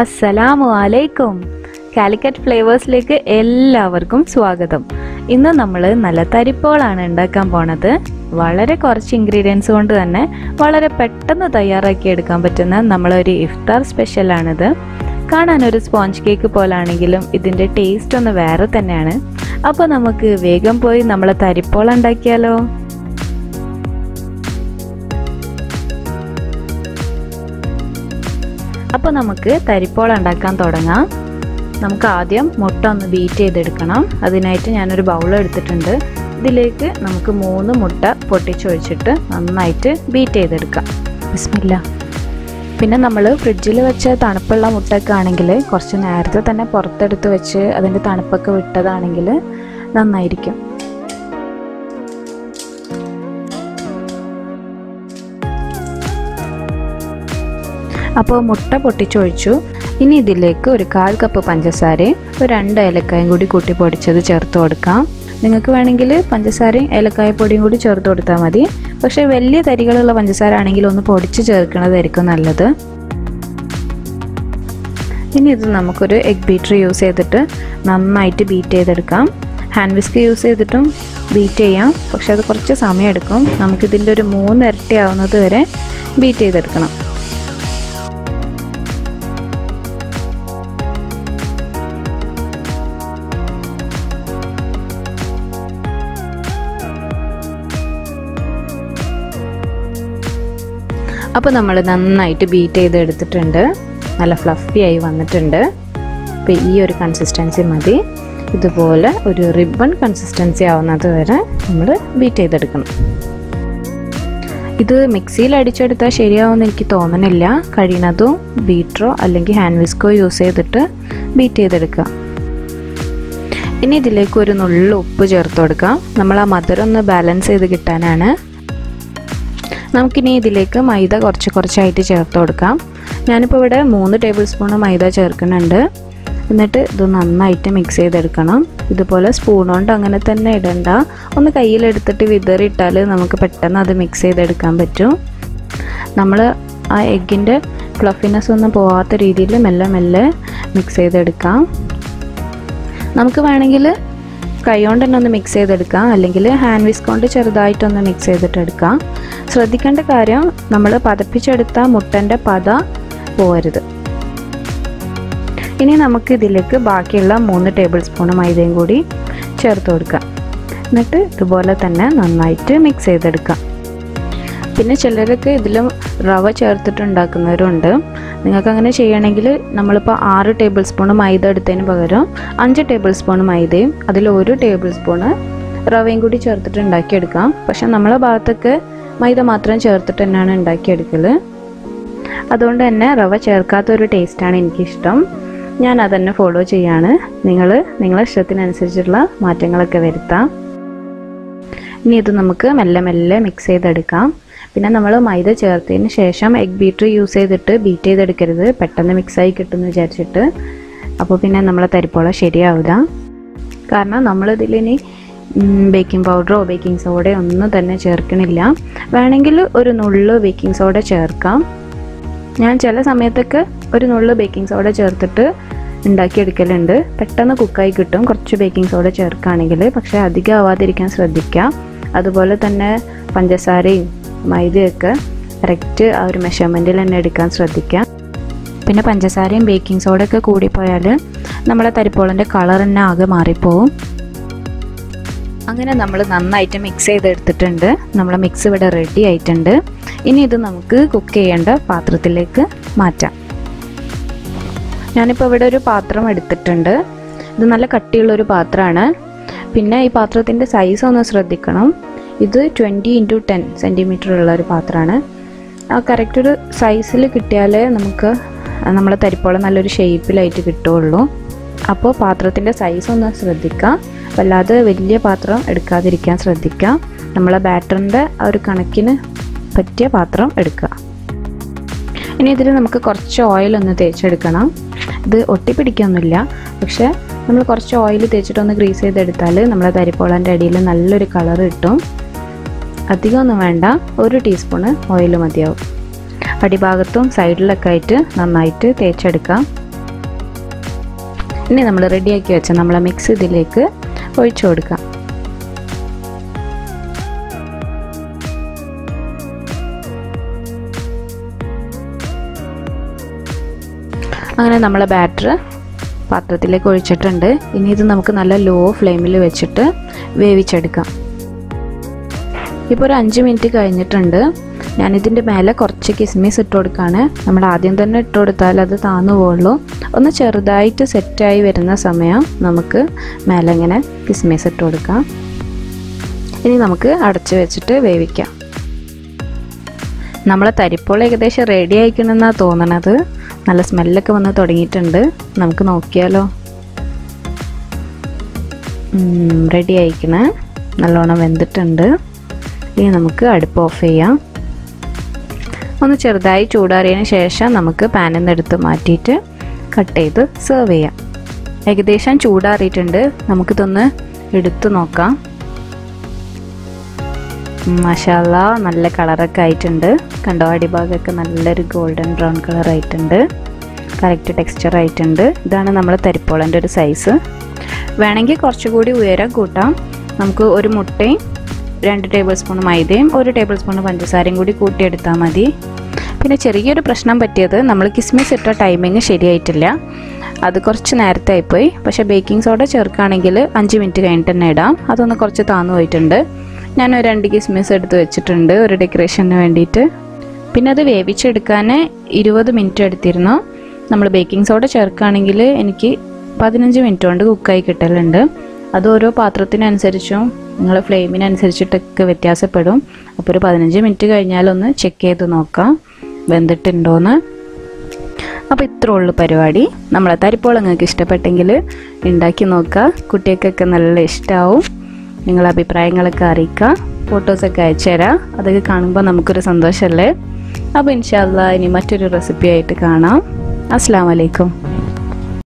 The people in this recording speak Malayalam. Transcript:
അസ്സലാമു അലൈക്കും. കാലിക്കറ്റ് ഫ്ലേവേഴ്സിലേക്ക് എല്ലാവർക്കും സ്വാഗതം. ഇന്ന് നമ്മൾ നല്ല തരിപ്പോളാണ് ഉണ്ടാക്കാൻ പോണത്. വളരെ കുറച്ച് ഇൻഗ്രീഡിയൻസ് കൊണ്ട് തന്നെ വളരെ പെട്ടെന്ന് തയ്യാറാക്കി എടുക്കാൻ പറ്റുന്ന നമ്മളൊരു ഇഫ്താർ സ്പെഷ്യലാണിത്. കാണാനൊരു സ്പോഞ്ച് കേക്ക് പോലാണെങ്കിലും ഇതിൻ്റെ ടേസ്റ്റ് ഒന്ന് വേറെ തന്നെയാണ്. അപ്പോൾ നമുക്ക് വേഗം പോയി നമ്മളെ തരിപ്പോള ഉണ്ടാക്കിയാലോ? അപ്പോൾ നമുക്ക് തരിപ്പോള ഉണ്ടാക്കാൻ തുടങ്ങാം. നമുക്ക് ആദ്യം മുട്ട ഒന്ന് ബീറ്റ് ചെയ്തെടുക്കണം. അതിനായിട്ട് ഞാനൊരു ബൗൾ എടുത്തിട്ടുണ്ട്. ഇതിലേക്ക് നമുക്ക് 3 മുട്ട പൊട്ടിച്ചൊഴിച്ചിട്ട് നന്നായിട്ട് ബീറ്റ് ചെയ്തെടുക്കാം. ബിസ്മില്ല. പിന്നെ നമ്മൾ ഫ്രിഡ്ജിൽ വെച്ച തണുപ്പുള്ള മുട്ടയൊക്കെ ആണെങ്കിൽ കുറച്ച് നേരത്തെ തന്നെ പുറത്തെടുത്ത് വെച്ച് അതിൻ്റെ തണുപ്പൊക്കെ വിട്ടതാണെങ്കിൽ നന്നായിരിക്കും. അപ്പോൾ മുട്ട പൊട്ടിച്ചൊഴിച്ചു. ഇനി ഇതിലേക്ക് ഒരു 1/4 കപ്പ് പഞ്ചസാരയും ഒരു 2 ഏലക്കായും കൂടി കൂട്ടി പൊടിച്ചത് ചേർത്ത് കൊടുക്കാം. നിങ്ങൾക്ക് വേണമെങ്കിൽ പഞ്ചസാരയും ഏലക്കായ പൊടിയും കൂടി ചേർത്ത് കൊടുത്താൽ മതി. പക്ഷേ വലിയ തരികളുള്ള പഞ്ചസാര ആണെങ്കിൽ ഒന്ന് പൊടിച്ച് ചേർക്കുന്നതായിരിക്കും നല്ലത്. ഇനി ഇത് നമുക്കൊരു എഗ് ബീറ്റർ യൂസ് ചെയ്തിട്ട് നന്നായിട്ട് ബീറ്റ് ചെയ്തെടുക്കാം. ഹാൻഡ് വിസ്ക് യൂസ് ചെയ്തിട്ടും ബീറ്റ് ചെയ്യാം, പക്ഷെ അത് കുറച്ച് സമയം എടുക്കും. നമുക്കിതിൻ്റെ ഒരു 3 ഇരട്ടി ആവുന്നത് വരെ ബീറ്റ് ചെയ്തെടുക്കണം. അപ്പോൾ നമ്മൾ നന്നായിട്ട് ബീറ്റ് ചെയ്തെടുത്തിട്ടുണ്ട്. നല്ല ഫ്ലഫി ആയി വന്നിട്ടുണ്ട്. അപ്പോൾ ഈ ഒരു കൺസിസ്റ്റൻസി മതി. ഇതുപോലെ ഒരു റിബൺ കൺസിസ്റ്റൻസി ആവുന്നത് വരെ നമ്മൾ ബീറ്റ് ചെയ്തെടുക്കണം. ഇത് മിക്സിയിൽ അടിച്ചെടുത്താൽ ശരിയാവുമെന്ന് എനിക്ക് തോന്നണില്ല. കഴിയുന്നതും ബീറ്ററോ അല്ലെങ്കിൽ ഹാൻഡ് വിസ്കോ യൂസ് ചെയ്തിട്ട് ബീറ്റ് ചെയ്തെടുക്കുക. ഇനി ഇതിലേക്ക് ഒരു നുള്ളു ഉപ്പ് ചേർത്ത് കൊടുക്കാം. നമ്മൾ ആ മധുരം ഒന്ന് ബാലൻസ് ചെയ്ത് കിട്ടാനാണ്. നമുക്കിനി ഇതിലേക്ക് മൈദ കുറച്ചായിട്ട് ചേർത്ത് കൊടുക്കാം. ഞാനിപ്പോൾ ഇവിടെ 3 ടേബിൾ സ്പൂൺ മൈദ ചേർക്കുന്നുണ്ട്. എന്നിട്ട് ഇത് നന്നായിട്ട് മിക്സ് ചെയ്തെടുക്കണം. ഇതുപോലെ സ്പൂൺ കൊണ്ട് അങ്ങനെ തന്നെ ഇടണ്ട, ഒന്ന് കയ്യിലെടുത്തിട്ട് വിതറിയിട്ടാൽ നമുക്ക് പെട്ടെന്ന് അത് മിക്സ് ചെയ്തെടുക്കാൻ പറ്റും. നമ്മൾ ആ എഗ്ഗിൻ്റെ ഫ്ലഫിനെസ് ഒന്നും പോകാത്ത രീതിയിൽ മെല്ലെ മിക്സ് ചെയ്തെടുക്കാം. നമുക്ക് വേണമെങ്കിൽ കൈ കൊണ്ട് തന്നെ ഒന്ന് മിക്സ് ചെയ്തെടുക്കാം, അല്ലെങ്കിൽ ഹാൻഡ് വിസ്ക് കൊണ്ട് ചെറുതായിട്ടൊന്ന് മിക്സ് ചെയ്തിട്ടെടുക്കാം. ശ്രദ്ധിക്കേണ്ട കാര്യം, നമ്മൾ പതപ്പിച്ചെടുത്ത മുട്ടൻ്റെ പത പോകരുത്. ഇനി നമുക്ക് ഇതിലേക്ക് ബാക്കിയുള്ള 3 ടേബിൾ സ്പൂൺ മൈദയും കൂടി ചേർത്ത് കൊടുക്കാം. എന്നിട്ട് ഇതുപോലെ തന്നെ നന്നായിട്ട് മിക്സ് ചെയ്തെടുക്കാം. പിന്നെ ചിലരൊക്കെ ഇതിലും റവ ചേർത്തിട്ടുണ്ടാക്കുന്നവരുണ്ട്. നിങ്ങൾക്ക് അങ്ങനെ ചെയ്യണമെങ്കിൽ നമ്മളിപ്പോൾ 6 ടേബിൾ സ്പൂൺ മൈദ എടുത്തതിന് പകരം 5 ടേബിൾ സ്പൂൺ മൈദയും അതിൽ 1 ടേബിൾ സ്പൂണ് റവയും കൂടി ചേർത്തിട്ട് ഉണ്ടാക്കിയെടുക്കാം. പക്ഷെ നമ്മളെ ഭാഗത്തൊക്കെ മൈദ മാത്രം ചേർത്തിട്ട് തന്നെയാണ് ഉണ്ടാക്കിയെടുക്കൽ. അതുകൊണ്ട് തന്നെ റവ ചേർക്കാത്തൊരു ടേസ്റ്റാണ് എനിക്കിഷ്ടം. ഞാൻ അതന്നെ ഫോളോ ചെയ്യാണ്. നിങ്ങളെ ഇഷ്ടത്തിനനുസരിച്ചുള്ള മാറ്റങ്ങളൊക്കെ വരുത്താം. ഇനി ഇത് നമുക്ക് മെല്ലെ മിക്സ് ചെയ്തെടുക്കാം. പിന്നെ നമ്മൾ മൈദ ചേർത്തതിന് ശേഷം എഗ് ബീറ്റർ യൂസ് ചെയ്തിട്ട് ബീറ്റ് ചെയ്തെടുക്കരുത്, പെട്ടെന്ന് മിക്സായി കിട്ടുമെന്ന് വിചാരിച്ചിട്ട്. അപ്പോൾ പിന്നെ നമ്മളെ തരിപ്പോള ശരിയാവില്ല. കാരണം നമ്മളിതിലിനി ബേക്കിംഗ് പൗഡറോ ബേക്കിംഗ് സോഡയോ ഒന്നും തന്നെ ചേർക്കണില്ല. വേണമെങ്കിൽ ഒരു നുള്ളു ബേക്കിംഗ് സോഡ ചേർക്കാം. ഞാൻ ചില സമയത്തൊക്കെ ഒരു നുള്ളു ബേക്കിംഗ് സോഡ ചേർത്തിട്ട് ഉണ്ടാക്കിയെടുക്കലുണ്ട്. പെട്ടെന്ന് കുക്കായി കിട്ടും കുറച്ച് ബേക്കിംഗ് സോഡ ചേർക്കുകയാണെങ്കിൽ. പക്ഷേ അധികം ആവാതിരിക്കാൻ ശ്രദ്ധിക്കാം. അതുപോലെ തന്നെ പഞ്ചസാരയും മൈദയൊക്കെ കറക്റ്റ് ആ ഒരു മെഷർമെൻറ്റിൽ തന്നെ എടുക്കാൻ ശ്രദ്ധിക്കാം. പിന്നെ പഞ്ചസാരയും ബേക്കിംഗ് സോഡയൊക്കെ കൂടിപ്പോയാൽ നമ്മളെ തരിപ്പോളൻ്റെ കളർ തന്നെ ആകെ മാറിപ്പോവും. അങ്ങനെ നമ്മൾ നന്നായിട്ട് മിക്സ് ചെയ്തെടുത്തിട്ടുണ്ട്. നമ്മളെ മിക്സ് ഇവിടെ റെഡി ആയിട്ടുണ്ട്. ഇനി ഇത് നമുക്ക് കുക്ക് ചെയ്യേണ്ട പാത്രത്തിലേക്ക് മാറ്റാം. ഞാനിപ്പോൾ ഇവിടെ ഒരു പാത്രം എടുത്തിട്ടുണ്ട്. ഇത് നല്ല കട്ടിയുള്ളൊരു പാത്രമാണ്. പിന്നെ ഈ പാത്രത്തിൻ്റെ സൈസ് ഒന്ന് ശ്രദ്ധിക്കണം. ഇത് 20x10 സെൻറ്റിമീറ്റർ ഉള്ള ഒരു പാത്രമാണ്. ആ കറക്റ്റ് ഒരു സൈസിൽ കിട്ടിയാലേ നമുക്ക് നമ്മളെ തരിപ്പോള നല്ലൊരു ഷേപ്പിലായിട്ട് കിട്ടുകയുള്ളൂ. അപ്പോൾ പാത്രത്തിൻ്റെ സൈസ് ഒന്ന് ശ്രദ്ധിക്കുക. വല്ലാതെ വലിയ പാത്രം എടുക്കാതിരിക്കാൻ ശ്രദ്ധിക്കുക. നമ്മളെ ബാറ്ററിൻ്റെ ആ ഒരു കണക്കിന് പറ്റിയ പാത്രം എടുക്കുക. ഇനി ഇതിൽ നമുക്ക് കുറച്ച് ഓയിൽ ഒന്ന് തേച്ചെടുക്കണം. ഇത് ഒട്ടിപ്പിടിക്കൊന്നുമില്ല, പക്ഷേ നമ്മൾ കുറച്ച് ഓയിൽ തേച്ചിട്ടൊന്ന് ഗ്രീസ് ചെയ്തെടുത്താൽ നമ്മളെ തരിപ്പോളൻ്റെ അടിയിൽ നല്ലൊരു കളർ കിട്ടും. അധികമൊന്നും വേണ്ട, 1 ടീസ്പൂണ് ഓയിൽ മതിയാവും. അടിഭാഗത്തും സൈഡിലൊക്കെ ആയിട്ട് നന്നായിട്ട് തേച്ചെടുക്കാം. ഇനി നമ്മൾ റെഡിയാക്കി വെച്ച നമ്മളെ മിക്സ് ഇതിലേക്ക് ഒഴിച്ചു കൊടുക്കാം. അങ്ങനെ നമ്മളെ ബാറ്റർ പാത്രത്തിലേക്ക് ഒഴിച്ചിട്ടുണ്ട്. ഇനി ഇത് നമുക്ക് നല്ല ലോ ഫ്ലെയിമിൽ വെച്ചിട്ട് വേവിച്ചെടുക്കാം. ഇപ്പോൾ ഒരു 5 മിനിറ്റ് കഴിഞ്ഞിട്ടുണ്ട്. ഞാനിതിൻ്റെ മേലെ കുറച്ച് കിസ്മിസ് ഇട്ട് കൊടുക്കുകയാണ്. നമ്മൾ ആദ്യം തന്നെ ഇട്ട് കൊടുത്താൽ അത് താന്നു പോകുള്ളൂ. ഒന്ന് ചെറുതായിട്ട് സെറ്റായി വരുന്ന സമയം നമുക്ക് മേലെ ഇങ്ങനെ കിസ്മിസ് ഇട്ട് കൊടുക്കാം. ഇനി നമുക്ക് അടച്ച് വെച്ചിട്ട് വേവിക്കാം. നമ്മളെ തരിപ്പോൾ ഏകദേശം റെഡി ആയിക്കണമെന്നാണ് തോന്നണത്. നല്ല സ്മെല്ലൊക്കെ വന്ന് തുടങ്ങിയിട്ടുണ്ട്. നമുക്ക് നോക്കിയാലോ. റെഡി ആയിക്കണേ, നല്ലോണം വെന്തിട്ടുണ്ട്. ഇനി നമുക്ക് അടുപ്പ് ഓഫ് ചെയ്യാം. ഒന്ന് ചെറുതായി ചൂടാറിയതിന് ശേഷം നമുക്ക് പാനിൽ നിന്ന് എടുത്ത് മാറ്റിയിട്ട് കട്ട് ചെയ്ത് സെർവ് ചെയ്യാം. ഏകദേശം ചൂടാറിയിട്ടുണ്ട്. നമുക്കിതൊന്ന് എടുത്ത് നോക്കാം. മാഷാല്ലാ, നല്ല കളറൊക്കെ ആയിട്ടുണ്ട്. കണ്ടോ, അടിഭാഗമൊക്കെ നല്ലൊരു ഗോൾഡൻ ബ്രൗൺ കളർ ആയിട്ടുണ്ട്. കറക്റ്റ് ടെക്സ്ചർ ആയിട്ടുണ്ട്. ഇതാണ് നമ്മൾ തരിപ്പോളൻ്റെ ഒരു സൈസ്. വേണമെങ്കിൽ കുറച്ചുകൂടി ഉയരം കൂട്ടാം. നമുക്ക് ഒരു മുട്ടയും 2 ടേബിൾ സ്പൂൺ മൈദയും 1 ടേബിൾ സ്പൂൺ പഞ്ചസാരയും കൂടി കൂട്ടിയെടുത്താൽ മതി. പിന്നെ ചെറിയൊരു പ്രശ്നം പറ്റിയത്, നമ്മൾ കിസ്മിസ് ഇട്ട ടൈമിങ് ശരിയായിട്ടില്ല. അത് കുറച്ച് നേരത്തെ ആയിപ്പോയി. പക്ഷേ ബേക്കിംഗ് സോഡ ചേർക്കുകയാണെങ്കിൽ 5 മിനിറ്റ് കഴിഞ്ഞിട്ട് തന്നെ ഇടാം. അതൊന്ന് കുറച്ച് താന്നു പോയിട്ടുണ്ട്. ഞാൻ 2 കിസ്മിസ് എടുത്ത് വെച്ചിട്ടുണ്ട് ഒരു ഡെക്കറേഷന് വേണ്ടിയിട്ട്. പിന്നെ അത് വേവിച്ചെടുക്കാൻ 20 മിനിറ്റ് എടുത്തിരുന്നു. നമ്മൾ ബേക്കിംഗ് സോഡ ചേർക്കുകയാണെങ്കിൽ എനിക്ക് 15 മിനിറ്റ് കൊണ്ട് കുക്കായി കിട്ടലുണ്ട്. അത് ഓരോ പാത്രത്തിനനുസരിച്ചും നിങ്ങളുടെ ഫ്ലെയിമിനനുസരിച്ചിട്ടൊക്കെ വ്യത്യാസപ്പെടും. അപ്പോൾ ഒരു 15 മിനിറ്റ് കഴിഞ്ഞാലൊന്ന് ചെക്ക് ചെയ്ത് നോക്കാം വെന്തിട്ടുണ്ടോയെന്ന്. അപ്പോൾ ഇത്രേ ഉള്ളൂ പരിപാടി. നമ്മളെ തരിപ്പോൾ നിങ്ങൾക്ക് ഇഷ്ടപ്പെട്ടെങ്കിൽ ഉണ്ടാക്കി നോക്കുക. കുട്ടികൾക്കൊക്കെ നല്ല ഇഷ്ടമാവും. നിങ്ങളുടെ അഭിപ്രായങ്ങളൊക്കെ അറിയിക്കുക. ഫോട്ടോസൊക്കെ അയച്ചു തരാം. അതൊക്കെ കാണുമ്പോൾ നമുക്കൊരു സന്തോഷമല്ലേ. അപ്പോൾ ഇൻഷാ അല്ലാഹ് ഇനി മറ്റൊരു റെസിപ്പി ആയിട്ട് കാണാം. അസ്സലാമു അലൈക്കും.